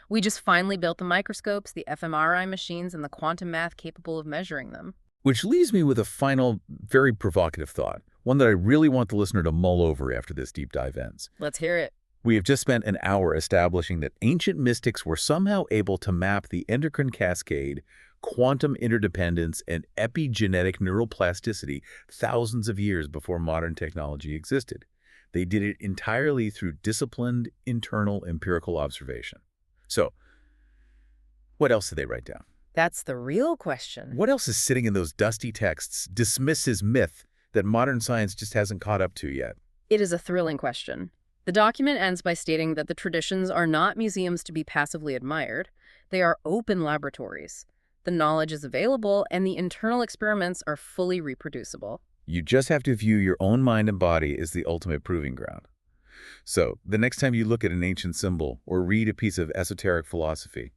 S2: We just finally built the microscopes, the fMRI machines, and the quantum math capable of measuring them.
S1: Which leaves me with a final, very provocative thought. one that I really want the listener to mull over after this deep dive ends.
S2: Let's hear it.
S1: We have just spent an hour establishing that ancient mystics were somehow able to map the endocrine cascade, quantum interdependence, and epigenetic neuroplasticity thousands of years before modern technology existed. They did it entirely through disciplined, internal, empirical observation. So, what else did they write down?
S2: That's the real question.
S1: What else is sitting in those dusty texts, dismisses myth that modern science just hasn't caught up to yet?
S2: It is a thrilling question. The document ends by stating that the traditions are not museums to be passively admired. They are open laboratories. The knowledge is available, and the internal experiments are fully reproducible.
S1: You just have to view your own mind and body as the ultimate proving ground. So, the next time you look at an ancient symbol or read a piece of esoteric philosophy,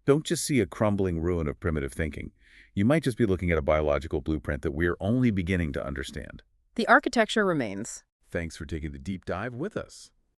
S1: don't just see a crumbling ruin of primitive thinking. You might just be looking at a biological blueprint that we're only beginning to understand.
S2: The architecture remains.
S1: Thanks for taking the deep dive with us.